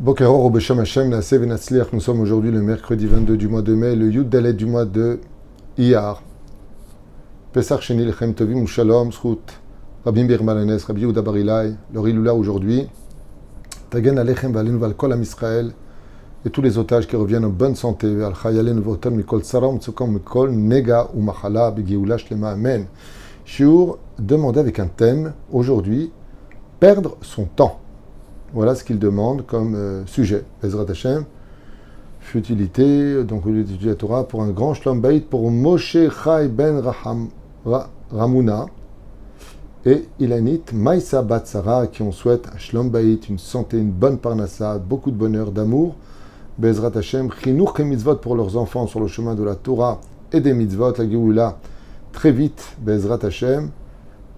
Boker Or Beshem Hashem Naaseh Venatzliach. Nous sommes aujourd'hui le mercredi 22 du mois de mai, le Yud Dalet du mois de Iyar. Pesach Sheni Lechem Tovim Shalom Zchut Rabbi Meir Malanes, Rabbi Yehuda Bar Ilai, le Riloula aujourd'hui. Tagen Alechem V'Alenu V'Al Kol Am Israël et tous les otages qui reviennent en bonne santé. Al Chayalenu V'Otam Mikol Tzara U'Mtzukom Mikol Nega U'Machala B'Geoula Shlema Amen. Shiur demandé avec un thème aujourd'hui, perdre son temps. Voilà ce qu'il demande comme sujet. Bezrat Hashem, futilité, donc au lieu d'étudier la Torah, pour un grand Shlom Bayit, pour Moshe Chai ben Ramuna et Ilanit Maïsa Batsara, qui on souhaite un Shlom Bayit, une santé, une bonne parnassa, beaucoup de bonheur, d'amour. Bezrat Hashem, Chinuch et mitzvot pour leurs enfants sur le chemin de la Torah et des mitzvot, la Géoula, très vite, Bezrat Hashem,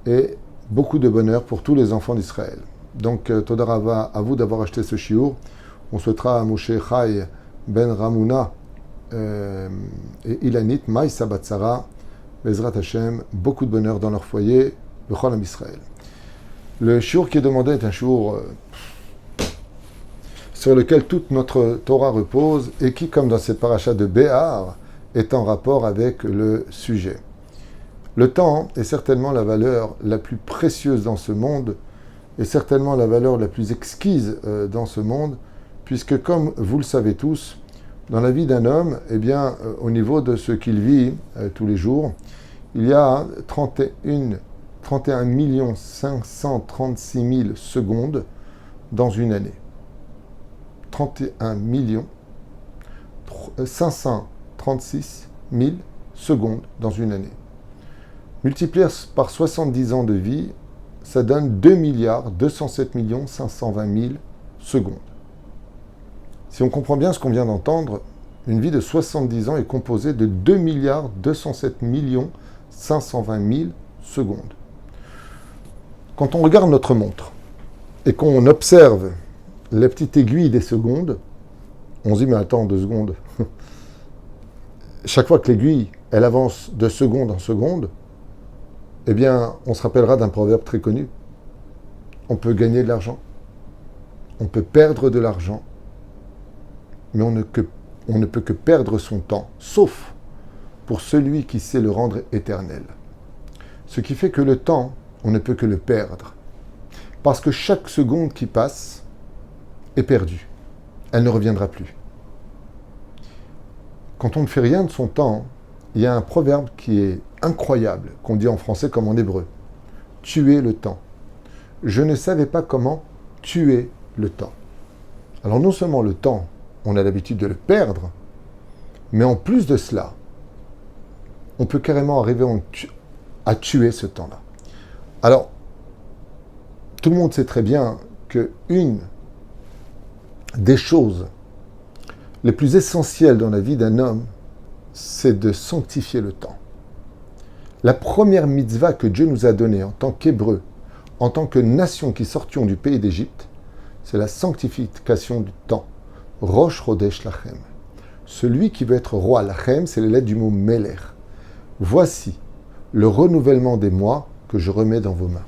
et beaucoup de bonheur pour tous les enfants d'Israël. Donc, Todarava, à vous d'avoir acheté ce shiur. On souhaitera à Moshe Chai ben Ramuna et Ilanit Maïsa Batsara, Bezrat Hashem, beaucoup de bonheur dans leur foyer, le Chol Am Israël. Le shiur qui est demandé est un shiur sur lequel toute notre Torah repose et qui, comme dans cette paracha de Béar, est en rapport avec le sujet. Le temps est certainement la valeur la plus précieuse dans ce monde, et certainement la valeur la plus exquise dans ce monde, puisque comme vous le savez tous, dans la vie d'un homme, eh bien, au niveau de ce qu'il vit tous les jours, il y a 31 536 000 secondes dans une année. 31 536 000 secondes dans une année. Multiplié par 70 ans de vie, ça donne 2 207 520 000 secondes. Si on comprend bien ce qu'on vient d'entendre, une vie de 70 ans est composée de 2 207 520 000 secondes. Quand on regarde notre montre et qu'on observe les petites aiguilles des secondes, on se dit, mais attends, 2 secondes. Chaque fois que l'aiguille, elle avance de seconde en seconde, eh bien, on se rappellera d'un proverbe très connu. On peut gagner de l'argent, on peut perdre de l'argent, mais on ne peut que perdre son temps, sauf pour celui qui sait le rendre éternel. Ce qui fait que le temps, on ne peut que le perdre. Parce que chaque seconde qui passe est perdue. Elle ne reviendra plus. Quand on ne fait rien de son temps, il y a un proverbe qui est incroyable, qu'on dit en français comme en hébreu. Tuer le temps. Je ne savais pas comment tuer le temps. Alors non seulement le temps, on a l'habitude de le perdre, mais en plus de cela, on peut carrément arriver à tuer ce temps-là. Alors, tout le monde sait très bien que une des choses les plus essentielles dans la vie d'un homme, c'est de sanctifier le temps. La première mitzvah que Dieu nous a donnée en tant qu'Hébreux, en tant que nation qui sortions du pays d'Égypte, c'est la sanctification du temps. Rosh Chodesh Lachem. Celui qui veut être roi, Lachem, c'est les lettres du mot Melech. Voici le renouvellement des mois que je remets dans vos mains.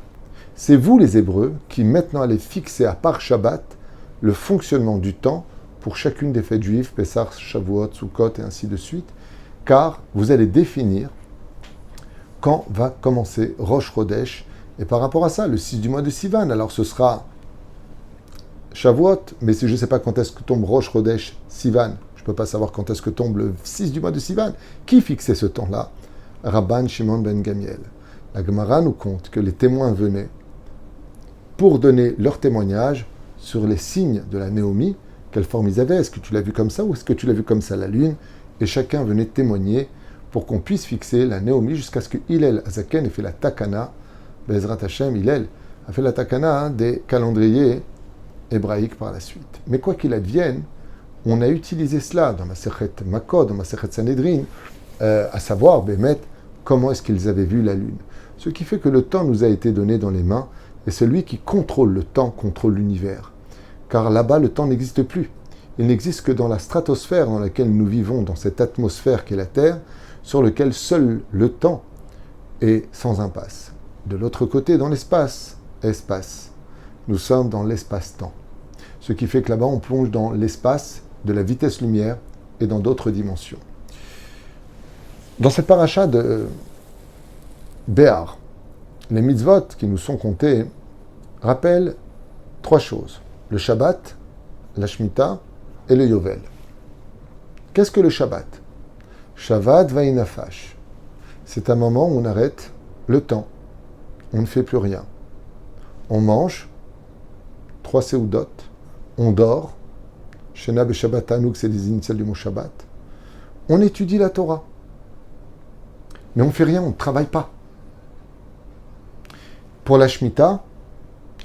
C'est vous les Hébreux qui maintenant allez fixer à part Shabbat le fonctionnement du temps pour chacune des fêtes juives, Pessah, Shavuot, Sukkot et ainsi de suite, car vous allez définir quand va commencer Rosh Chodesh, et par rapport à ça, le 6 du mois de Sivan. Alors ce sera Shavuot, mais si je ne sais pas quand est-ce que tombe Rosh Chodesh Sivan, je ne peux pas savoir quand est-ce que tombe le 6 du mois de Sivan. Qui fixait ce temps-là? Rabban Shimon ben Gamiel. La Gemara nous compte que les témoins venaient pour donner leur témoignage sur les signes de la Néomie, quelle forme ils avaient, est-ce que tu l'as vu comme ça ou est-ce que tu l'as vu comme ça la lune, et chacun venait témoigner pour qu'on puisse fixer la Néomie jusqu'à ce que Hillel Azaken ait fait la Takana. Bezrat Hashem, Hillel a fait la Takana des calendriers hébraïques par la suite. Mais quoi qu'il advienne, on a utilisé cela dans Masechet Makot, dans Masechet Sanhedrin, à savoir, Bémet, comment est-ce qu'ils avaient vu la lune. Ce qui fait que le temps nous a été donné dans les mains, et celui qui contrôle le temps contrôle l'univers. Car là-bas, le temps n'existe plus. Il n'existe que dans la stratosphère dans laquelle nous vivons, dans cette atmosphère qu'est la Terre, sur lequel seul le temps est sans impasse. De l'autre côté, dans l'espace, espace. Nous sommes dans l'espace-temps. Ce qui fait que là-bas, on plonge dans l'espace de la vitesse lumière et dans d'autres dimensions. Dans cette paracha de Béar, les mitzvot qui nous sont comptés rappellent 3 choses. Le Shabbat, la Shemitah et le Yovel. Qu'est-ce que le Shabbat? Shabbat Vaïnafash. C'est un moment où on arrête le temps. On ne fait plus rien. On mange 3 seudot. On dort. Shena Beshabbat Anouk, c'est les initiales du mot Shabbat. On étudie la Torah. Mais on ne fait rien, on ne travaille pas. Pour la Shemitah,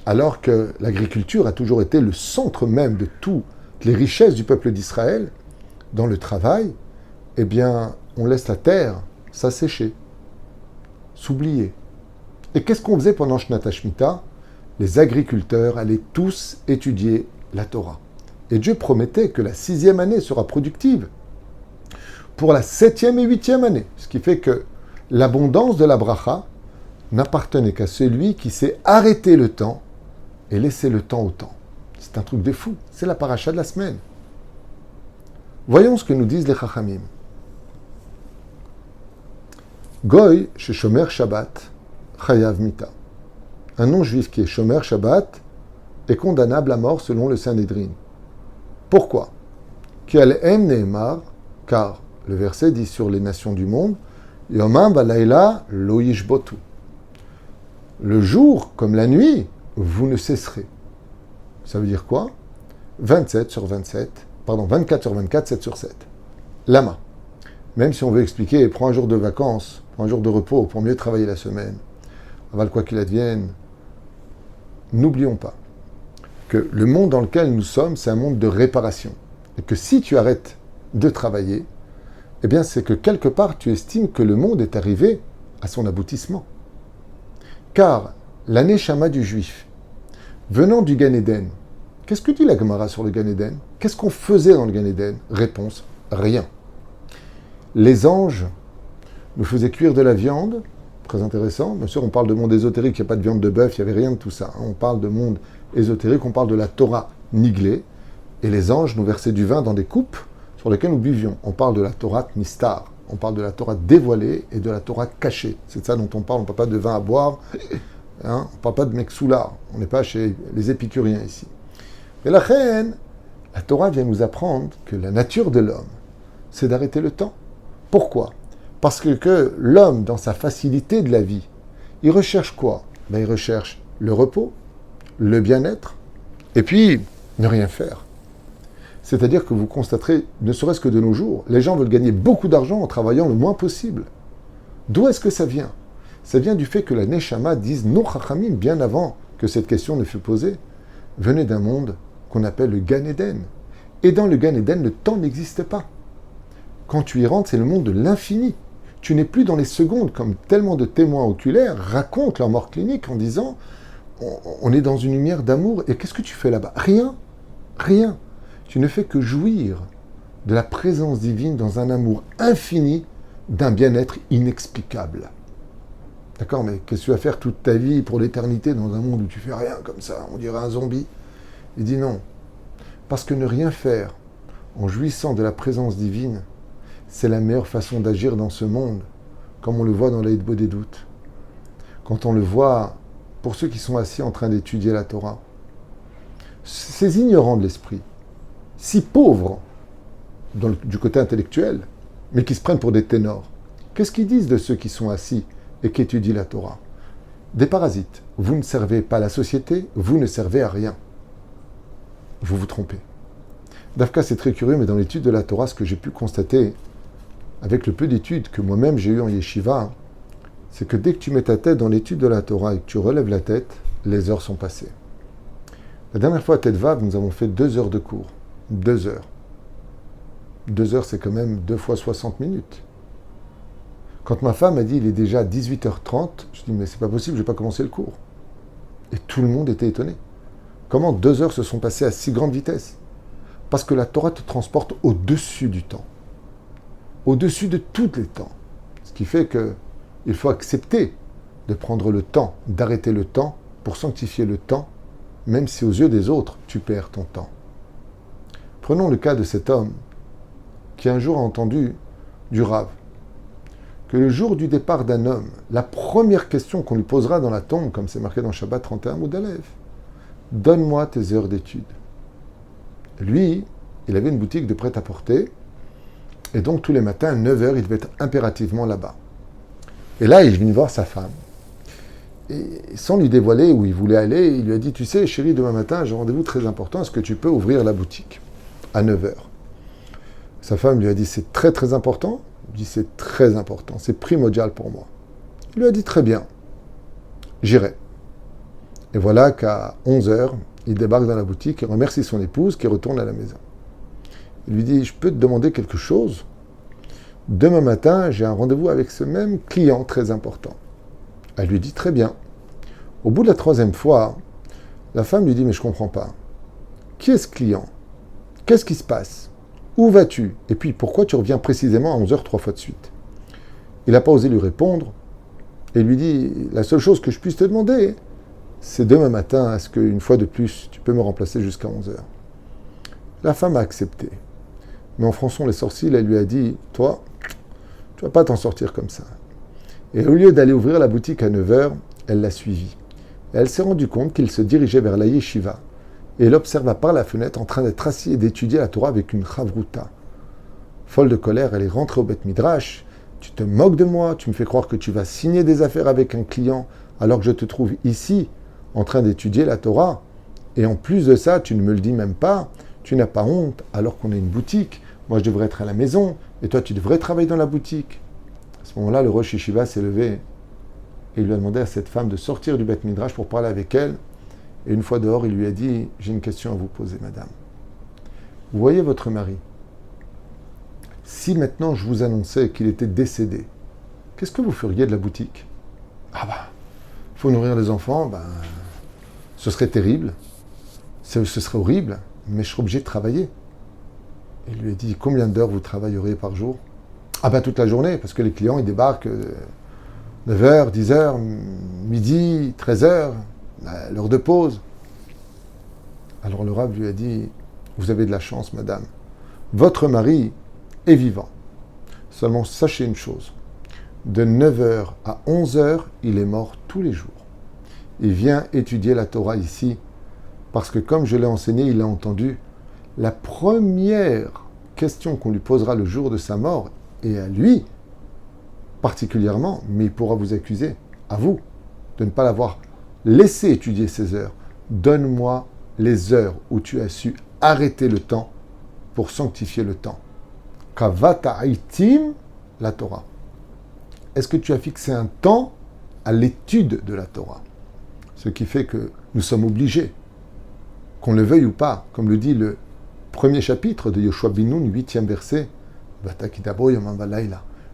alors que l'agriculture a toujours été le centre même de toutes les richesses du peuple d'Israël, dans le travail, eh bien, on laisse la terre s'assécher, s'oublier. Et qu'est-ce qu'on faisait pendant Shnat Shemitah? Les agriculteurs allaient tous étudier la Torah. Et Dieu promettait que la 6e année sera productive pour la 7e et 8e année. Ce qui fait que l'abondance de la bracha n'appartenait qu'à celui qui s'est arrêté le temps et laissé le temps au temps. C'est un truc de fou. C'est la paracha de la semaine. Voyons ce que nous disent les Chachamim. Goy, chez Shomer Shabbat, Chayav Mita. Un non-juif qui est Shomer Shabbat est condamnable à mort selon le Sanhédrin. Pourquoi? Ki'alehem Nehemar, car le verset dit sur les nations du monde, Yomam Valayla lo yishbotu. Le jour comme la nuit, vous ne cesserez. Ça veut dire quoi? 24 sur 24, 7 sur 7. Lama. Même si on veut expliquer, prends un jour de vacances, prends un jour de repos pour mieux travailler la semaine. Aval quoi qu'il advienne, n'oublions pas que le monde dans lequel nous sommes, c'est un monde de réparation. Et que si tu arrêtes de travailler, eh bien c'est que quelque part tu estimes que le monde est arrivé à son aboutissement. Car la Neshama du juif, venant du Gan Eden, qu'est-ce que dit la Gemara sur le Gan Eden? Qu'est-ce qu'on faisait dans le Gan Eden? Réponse, rien. Les anges nous faisaient cuire de la viande, très intéressant. Bien sûr, on parle de monde ésotérique, il n'y a pas de viande de bœuf, il n'y avait rien de tout ça. On parle de monde ésotérique, on parle de la Torah niglée, et les anges nous versaient du vin dans des coupes sur lesquelles nous buvions. On parle de la Torah Nistar, on parle de la Torah dévoilée et de la Torah cachée. C'est de ça dont on parle, on ne parle pas de vin à boire, on ne parle pas de mec soulard, on n'est pas chez les épicuriens ici. Et la reine, la Torah vient nous apprendre que la nature de l'homme, c'est d'arrêter le temps. Pourquoi? Parce que l'homme, dans sa facilité de la vie, il recherche quoi? Il recherche le repos, le bien-être, et puis ne rien faire. C'est-à-dire que vous constaterez, ne serait-ce que de nos jours, les gens veulent gagner beaucoup d'argent en travaillant le moins possible. D'où est-ce que ça vient? Ça vient du fait que la Neshama dise, nos Chachamim, bien avant que cette question ne fût posée, venait d'un monde qu'on appelle le Gan Eden. Et dans le Gan Eden, le temps n'existe pas. Quand tu y rentres, c'est le monde de l'infini. Tu n'es plus dans les secondes, comme tellement de témoins oculaires racontent leur mort clinique en disant on est dans une lumière d'amour, et qu'est-ce que tu fais là-bas? Rien, rien. Tu ne fais que jouir de la présence divine dans un amour infini, d'un bien-être inexplicable. D'accord, mais qu'est-ce que tu vas faire toute ta vie pour l'éternité dans un monde où tu fais rien comme ça? On dirait un zombie. Il dit non. Parce que ne rien faire en jouissant de la présence divine, c'est la meilleure façon d'agir dans ce monde, comme on le voit dans l'Aïd Bo des doutes. Quand on le voit, pour ceux qui sont assis en train d'étudier la Torah, ces ignorants de l'esprit, si pauvres du côté intellectuel, mais qui se prennent pour des ténors, qu'est-ce qu'ils disent de ceux qui sont assis et qui étudient la Torah? Des parasites. Vous ne servez pas la société, vous ne servez à rien. Vous vous trompez. Dafka, c'est très curieux, mais dans l'étude de la Torah, ce que j'ai pu constater, avec le peu d'études que moi-même j'ai eu en yeshiva, c'est que dès que tu mets ta tête dans l'étude de la Torah et que tu relèves la tête, les heures sont passées. La dernière fois à Tête Vav, nous avons fait 2 heures de cours. 2 heures. 2 heures, c'est quand même 2 fois 60 minutes. Quand ma femme a dit, il est déjà 18h30, je dis, mais c'est pas possible, je n'ai pas commencé le cours. Et tout le monde était étonné. Comment 2 heures se sont passées à si grande vitesse? Parce que la Torah te transporte au-dessus du temps. Au-dessus de tous les temps. Ce qui fait qu'il faut accepter de prendre le temps, d'arrêter le temps pour sanctifier le temps, même si aux yeux des autres, tu perds ton temps. Prenons le cas de cet homme qui un jour a entendu du Rav que le jour du départ d'un homme, la première question qu'on lui posera dans la tombe, comme c'est marqué dans Shabbat 31 Moudalev, donne-moi tes heures d'études. Lui, il avait une boutique de prêt-à-porter, et donc tous les matins, à 9h, il devait être impérativement là-bas. Et là, il est venu voir sa femme. Et sans lui dévoiler où il voulait aller, il lui a dit, tu sais, chérie, demain matin, j'ai un rendez-vous très important, est-ce que tu peux ouvrir la boutique à 9h? Sa femme lui a dit, c'est très très important. Il dit, c'est très important, c'est primordial pour moi. Il lui a dit, très bien, j'irai. Et voilà qu'à 11h, il débarque dans la boutique et remercie son épouse qui retourne à la maison. Il lui dit, je peux te demander quelque chose? Demain matin, j'ai un rendez-vous avec ce même client très important. Elle lui dit, très bien. Au bout de la 3e fois, la femme lui dit, mais je ne comprends pas. Qui est ce client? Qu'est-ce qui se passe? Où vas-tu? Et puis, pourquoi tu reviens précisément à 11h 3 fois de suite? Il n'a pas osé lui répondre et lui dit, la seule chose que je puisse te demander, c'est demain matin, est-ce qu'une fois de plus, tu peux me remplacer jusqu'à 11h? La femme a accepté. Mais en fronçant les sourcils, elle lui a dit, toi, tu ne vas pas t'en sortir comme ça. Et au lieu d'aller ouvrir la boutique à 9h, elle l'a suivi. Et elle s'est rendue compte qu'il se dirigeait vers la yeshiva. Et elle observa par la fenêtre en train d'être assis et d'étudier la Torah avec une chavruta. Folle de colère, elle est rentrée au Beth Midrash. Tu te moques de moi, tu me fais croire que tu vas signer des affaires avec un client alors que je te trouve ici en train d'étudier la Torah. Et en plus de ça, tu ne me le dis même pas. Tu n'as pas honte alors qu'on est une boutique. Moi, je devrais être à la maison et toi, tu devrais travailler dans la boutique. À ce moment-là, le Rosh Yeshiva s'est levé et il lui a demandé à cette femme de sortir du Beth Midrash pour parler avec elle. Et une fois dehors, il lui a dit, j'ai une question à vous poser, madame. Vous voyez votre mari. Si maintenant je vous annonçais qu'il était décédé, qu'est-ce que vous feriez de la boutique? Ah bah, il faut nourrir les enfants, ce serait terrible, ce serait horrible, mais je serais obligé de travailler. Il lui a dit, combien d'heures vous travailleriez par jour? Ah bah toute la journée, parce que les clients, ils débarquent 9h, 10h, midi, 13h, l'heure de pause. Alors le Rav lui a dit, vous avez de la chance, madame. Votre mari est vivant. Seulement sachez une chose, de 9h à 11h, il est mort tous les jours. Il vient étudier la Torah ici, parce que comme je l'ai enseigné, il a entendu, la première question qu'on lui posera le jour de sa mort, et à lui particulièrement, mais il pourra vous accuser, à vous, de ne pas l'avoir laissé étudier ces heures. Donne-moi les heures où tu as su arrêter le temps pour sanctifier le temps. Kavata aitim la Torah. Est-ce que tu as fixé un temps à l'étude de la Torah? Ce qui fait que nous sommes obligés, qu'on le veuille ou pas, comme le dit le premier chapitre de Yoshua bin Nun, 8e verset,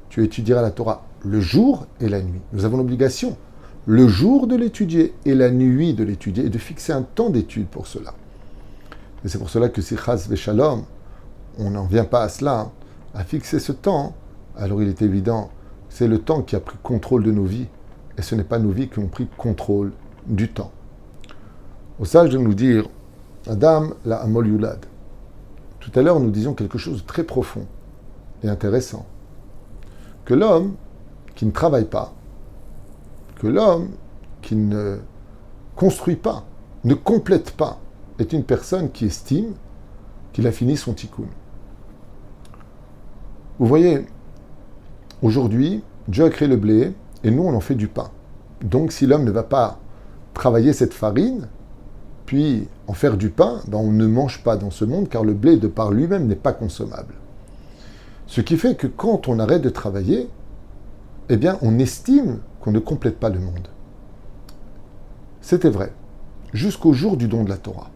tu étudieras la Torah le jour et la nuit. Nous avons l'obligation, le jour de l'étudier et la nuit de l'étudier, et de fixer un temps d'étude pour cela. Et c'est pour cela que si chas v'shalom, on n'en vient pas à cela, à fixer ce temps, alors il est évident, c'est le temps qui a pris contrôle de nos vies, et ce n'est pas nos vies qui ont pris contrôle du temps. Au sage de nous dire, Adam la Amol Yulad. Tout à l'heure, nous disions quelque chose de très profond et intéressant. Que l'homme qui ne travaille pas, que l'homme qui ne construit pas, ne complète pas, est une personne qui estime qu'il a fini son tikkun. Vous voyez, aujourd'hui, Dieu a créé le blé et nous, on en fait du pain. Donc, si l'homme ne va pas travailler cette farine, puis en faire du pain, on ne mange pas dans ce monde, car le blé, de par lui-même, n'est pas consommable. Ce qui fait que quand on arrête de travailler, eh bien, on estime qu'on ne complète pas le monde. C'était vrai, jusqu'au jour du don de la Torah.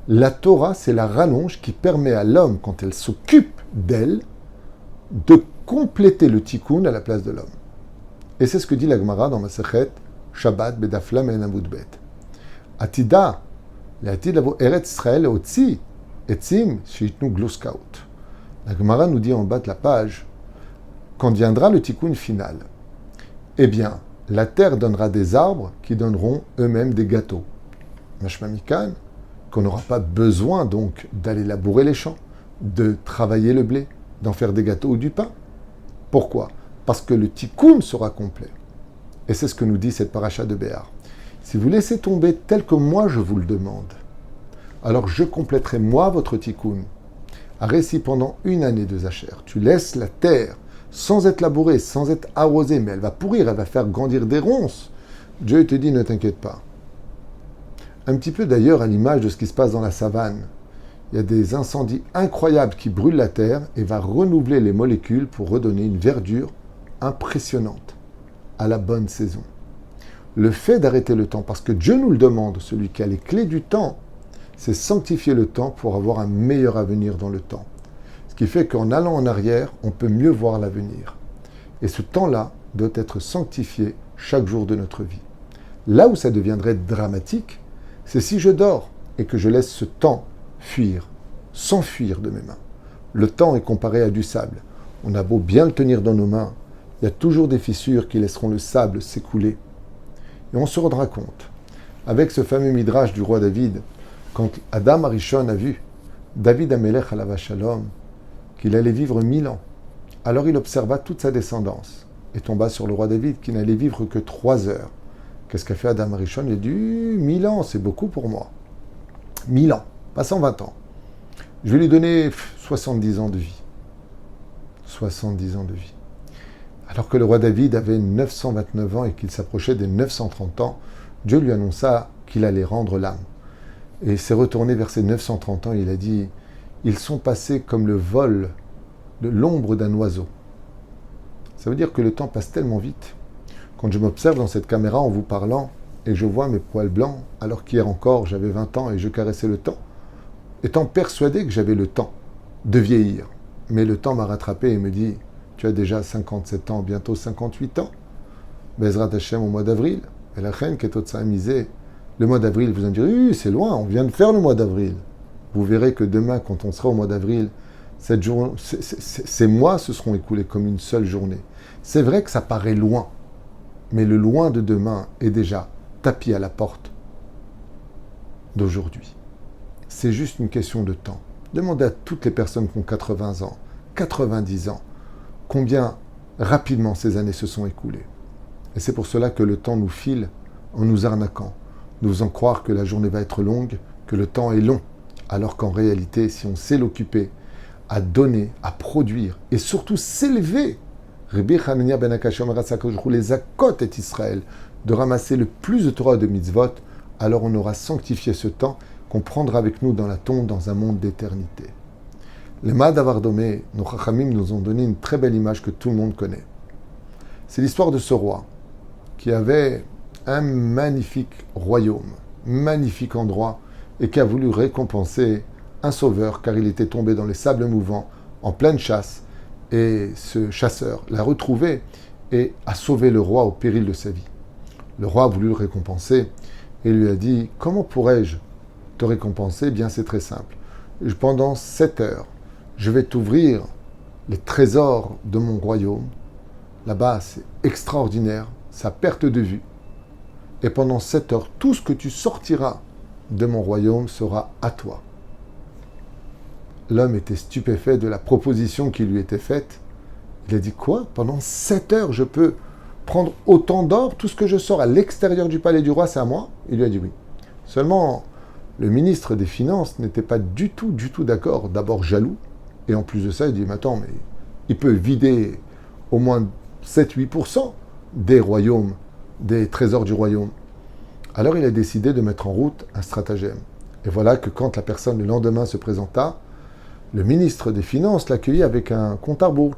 La Torah, c'est la rallonge qui permet à l'homme, quand elle s'occupe d'elle, de compléter le tikkun à la place de l'homme. Et c'est ce que dit la Gemara dans Masechet Shabbat Bedaf Lamed Amud Bet. Atida, l'atid lavo Eretz Israël otzi etzim sheitnu gluskaut. La Gemara nous dit en bas de la page, quand viendra le tikkun final, eh bien, la terre donnera des arbres qui donneront eux-mêmes des gâteaux. Mashma Mikan, qu'on n'aura pas besoin donc d'aller labourer les champs, de travailler le blé, d'en faire des gâteaux ou du pain. Pourquoi? Parce que le tikkun sera complet. Et c'est ce que nous dit cette paracha de Béar. Si vous laissez tomber tel que moi je vous le demande, alors je compléterai moi votre tikkun. Arrête si pendant une année de Zacher, tu laisses la terre sans être labourée, sans être arrosée, mais elle va pourrir, elle va faire grandir des ronces. Dieu te dit, ne t'inquiète pas. Un petit peu d'ailleurs à l'image de ce qui se passe dans la savane. Il y a des incendies incroyables qui brûlent la terre et va renouveler les molécules pour redonner une verdure impressionnante à la bonne saison. Le fait d'arrêter le temps, parce que Dieu nous le demande, celui qui a les clés du temps, c'est sanctifier le temps pour avoir un meilleur avenir dans le temps. Ce qui fait qu'en allant en arrière, on peut mieux voir l'avenir. Et ce temps-là doit être sanctifié chaque jour de notre vie. Là où ça deviendrait dramatique, c'est si je dors et que je laisse ce temps fuir, s'enfuir de mes mains. Le temps est comparé à du sable. On a beau bien le tenir dans nos mains, il y a toujours des fissures qui laisseront le sable s'écouler. Et on se rendra compte, avec ce fameux midrash du roi David, quand Adam Arishon a vu David Amelech alav shalom, qu'il allait vivre 1000 ans, alors il observa toute sa descendance et tomba sur le roi David qui n'allait vivre que 3 heures. Qu'est-ce qu'a fait Adam Arishon? Il a dit 1000 ans, c'est beaucoup pour moi. 1000 ans, pas 120 ans. Je vais lui donner 70 ans de vie. 70 ans de vie. Alors que le roi David avait 929 ans et qu'il s'approchait des 930 ans, Dieu lui annonça qu'il allait rendre l'âme. Et il s'est retourné vers ses 930 ans et il a dit « Ils sont passés comme le vol de l'ombre d'un oiseau ». Ça veut dire que le temps passe tellement vite. Quand je m'observe dans cette caméra en vous parlant et je vois mes poils blancs, alors qu'hier encore j'avais 20 ans et je caressais le temps, étant persuadé que j'avais le temps de vieillir. Mais le temps m'a rattrapé et me dit « Tu as déjà 57 ans, bientôt 58 ans. Bezrat Hashem au mois d'avril. Et la reine qui est au misé. Le mois d'avril, vous allez me dire, oui, c'est loin, on vient de faire le mois d'avril. Vous verrez que demain, quand on sera au mois d'avril, ces mois se seront écoulés comme une seule journée. C'est vrai que ça paraît loin, mais le loin de demain est déjà tapis à la porte d'aujourd'hui. C'est juste une question de temps. Demandez à toutes les personnes qui ont 80 ans, 90 ans, combien rapidement ces années se sont écoulées. Et c'est pour cela que le temps nous file en nous arnaquant, nous faisant croire que la journée va être longue, que le temps est long, alors qu'en réalité, si on sait l'occuper, à donner, à produire, et surtout s'élever, Rabbi Hanania ben Akash Omer les Akot et Israël, de ramasser le plus de Torah et de mitzvot, alors on aura sanctifié ce temps qu'on prendra avec nous dans la tombe dans un monde d'éternité. Les Ma'adavardomé, nos Chachamim nous ont donné une très belle image que tout le monde connaît. C'est l'histoire de ce roi qui avait un magnifique royaume, magnifique endroit, et qui a voulu récompenser un sauveur, car il était tombé dans les sables mouvants, en pleine chasse, et ce chasseur l'a retrouvé et a sauvé le roi au péril de sa vie. Le roi a voulu le récompenser et lui a dit « Comment pourrais-je te récompenser ?» Eh bien, c'est très simple. Pendant 7 heures, je vais t'ouvrir les trésors de mon royaume. Là-bas, c'est extraordinaire, ça perte de vue. Et pendant 7 heures, tout ce que tu sortiras de mon royaume sera à toi. L'homme était stupéfait de la proposition qui lui était faite. Il a dit, quoi? Pendant 7 heures, je peux prendre autant d'or, tout ce que je sors à l'extérieur du palais du roi, c'est à moi? Il lui a dit oui. Seulement, le ministre des Finances n'était pas du tout d'accord. D'abord jaloux, et en plus de ça, il dit, mais attends, mais il peut vider au moins 7-8% des royaumes, des trésors du royaume. Alors il a décidé de mettre en route un stratagème. Et voilà que quand la personne le lendemain se présenta, le ministre des Finances l'accueillit avec un compte à rebours.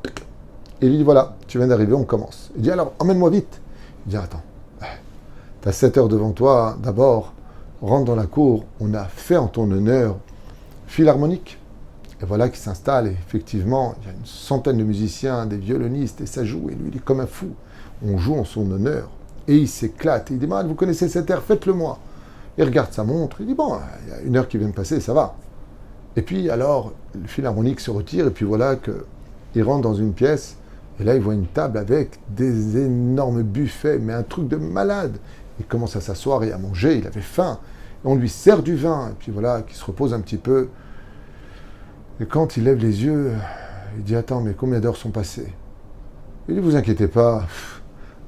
Et il lui dit, voilà, tu viens d'arriver, on commence. Il dit, alors, emmène-moi vite. Il dit, attends, tu as 7 heures devant toi, d'abord, rentre dans la cour, on a fait en ton honneur philharmonique. Et voilà qu'il s'installe, et effectivement, il y a une centaine de musiciens, des violonistes, et ça joue, et lui, il est comme un fou. On joue en son honneur, et il s'éclate, et il dit, vous connaissez cet air, faites-le-moi. Il regarde sa montre, il dit, bon, il y a 1 heure qui vient de passer, ça va. Et puis, alors, le philharmonique se retire, et puis voilà qu'il rentre dans une pièce, et là, il voit une table avec des énormes buffets, mais un truc de malade. Il commence à s'asseoir et à manger, il avait faim. on lui sert du vin, et puis voilà, qu'il se repose un petit peu. Et quand il lève les yeux, il dit « Attends, mais combien d'heures sont passées ?» Il dit « Vous inquiétez pas,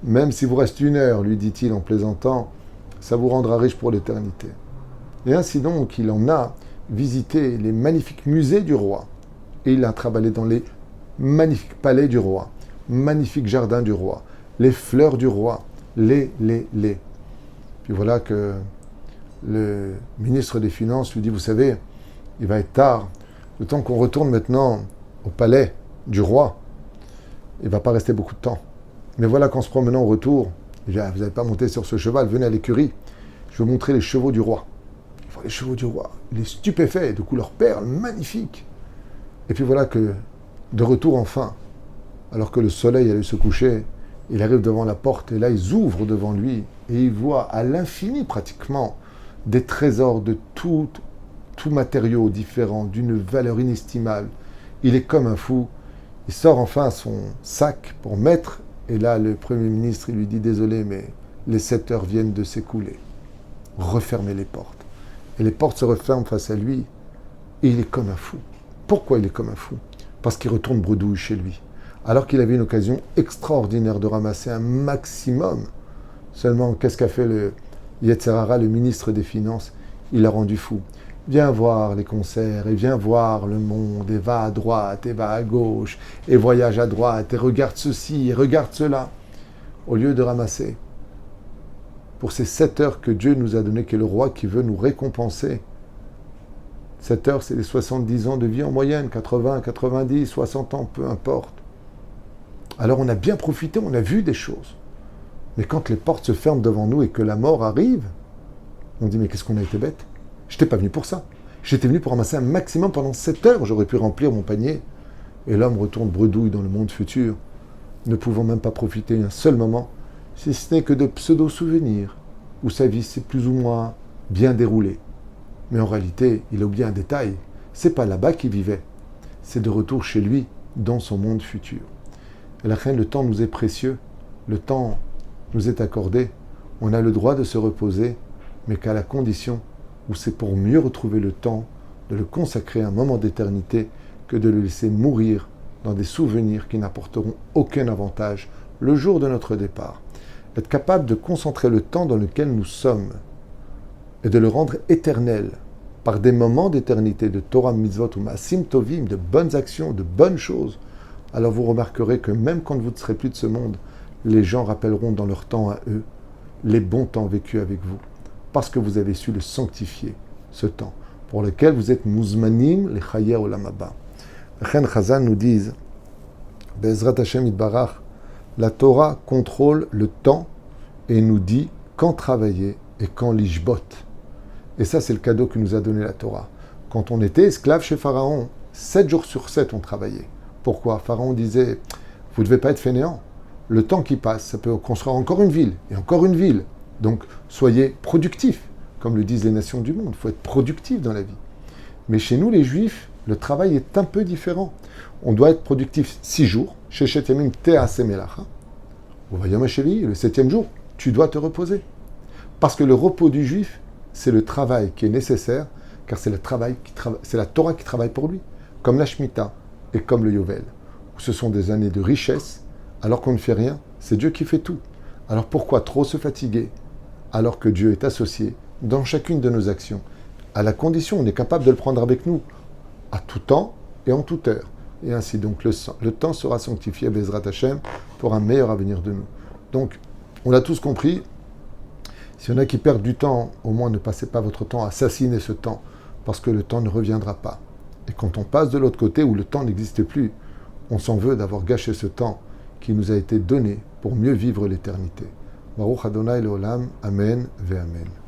même s'il vous reste 1 heure, lui dit-il en plaisantant, ça vous rendra riche pour l'éternité. » Et ainsi donc, il en a visité les magnifiques musées du roi, et il a travaillé dans les magnifiques palais du roi, magnifiques jardins du roi, les fleurs du roi, les. Puis voilà que le ministre des Finances lui dit « Vous savez, il va être tard, le temps qu'on retourne maintenant au palais du roi, il ne va pas rester beaucoup de temps. Mais voilà qu'en se promenant au retour, il dit, vous n'avez pas monté sur ce cheval, venez à l'écurie, je vais vous montrer les chevaux du roi. » Il voit les chevaux du roi, il est stupéfait, de couleur perle, magnifique. Et puis voilà que, de retour enfin, alors que le soleil allait se coucher, il arrive devant la porte et là ils ouvrent devant lui et il voit à l'infini pratiquement des trésors de tout matériau différent, d'une valeur inestimable. Il est comme un fou. Il sort enfin son sac pour mettre, et là le Premier ministre il lui dit « Désolé, mais les 7 heures viennent de s'écouler. Refermez les portes. » Et les portes se referment face à lui, et il est comme un fou. Pourquoi il est comme un fou ? Parce qu'il retourne bredouille chez lui. Alors qu'il avait une occasion extraordinaire de ramasser un maximum. Seulement, qu'est-ce qu'a fait le Yetzer Hara, le ministre des Finances ? Il l'a rendu fou. Viens voir les concerts, et viens voir le monde, et va à droite, et va à gauche, et voyage à droite, et regarde ceci, et regarde cela. Au lieu de ramasser, pour ces 7 heures que Dieu nous a données, qui est le roi qui veut nous récompenser. 7 heures, c'est les 70 ans de vie en moyenne, 80, 90, 60 ans, peu importe. Alors on a bien profité, on a vu des choses. Mais quand les portes se ferment devant nous et que la mort arrive, on dit, mais qu'est-ce qu'on a été bête ? Je n'étais pas venu pour ça. J'étais venu pour ramasser un maximum pendant 7 heures. J'aurais pu remplir mon panier. Et l'homme retourne bredouille dans le monde futur, ne pouvant même pas profiter un seul moment, si ce n'est que de pseudo-souvenirs, où sa vie s'est plus ou moins bien déroulée. Mais en réalité, il a oublié un détail. C'est pas là-bas qu'il vivait. C'est de retour chez lui, dans son monde futur. Et la reine, le temps nous est précieux. Le temps nous est accordé. On a le droit de se reposer, mais qu'à la condition où c'est pour mieux retrouver le temps, de le consacrer à un moment d'éternité, que de le laisser mourir dans des souvenirs qui n'apporteront aucun avantage le jour de notre départ. Être capable de concentrer le temps dans lequel nous sommes et de le rendre éternel par des moments d'éternité, de Torah, Mitzvot ou Maasim Tovim, de bonnes actions, de bonnes choses, alors vous remarquerez que même quand vous ne serez plus de ce monde, les gens rappelleront dans leur temps à eux les bons temps vécus avec vous. Parce que vous avez su le sanctifier, ce temps, pour lequel vous êtes mouzmanim le chayer olam haba. Chen Chazan nous disent, Be'ezrat Hashem Yitbarach, la Torah contrôle le temps et nous dit quand travailler et quand l'ishbot. Et ça, c'est le cadeau que nous a donné la Torah. Quand on était esclave chez Pharaon, 7 jours sur 7, on travaillait. Pourquoi ? Pharaon disait, vous ne devez pas être fainéant. Le temps qui passe, ça peut construire encore une ville et encore une ville. Donc, soyez productifs, comme le disent les nations du monde. Il faut être productif dans la vie. Mais chez nous, les Juifs, le travail est un peu différent. On doit être productif 6 jours. Chez Shetemim Te'aseh Melacha. Au Vayom HaShevi'i, le 7e jour, tu dois te reposer. Parce que le repos du Juif, c'est le travail qui est nécessaire, car c'est c'est la Torah qui travaille pour lui. Comme la Shemitah et comme le Yovel. Ce sont des années de richesse, alors qu'on ne fait rien. C'est Dieu qui fait tout. Alors pourquoi trop se fatiguer alors que Dieu est associé dans chacune de nos actions, à la condition on est capable de le prendre avec nous, à tout temps et en toute heure. Et ainsi donc le temps sera sanctifié, Bezrat Hashem, pour un meilleur avenir de nous. Donc, on l'a tous compris, s'il y en a qui perdent du temps, au moins ne passez pas votre temps à assassiner ce temps, parce que le temps ne reviendra pas. Et quand on passe de l'autre côté où le temps n'existe plus, on s'en veut d'avoir gâché ce temps qui nous a été donné pour mieux vivre l'éternité. Baruch Adonai Leolam, Amen ve Amen.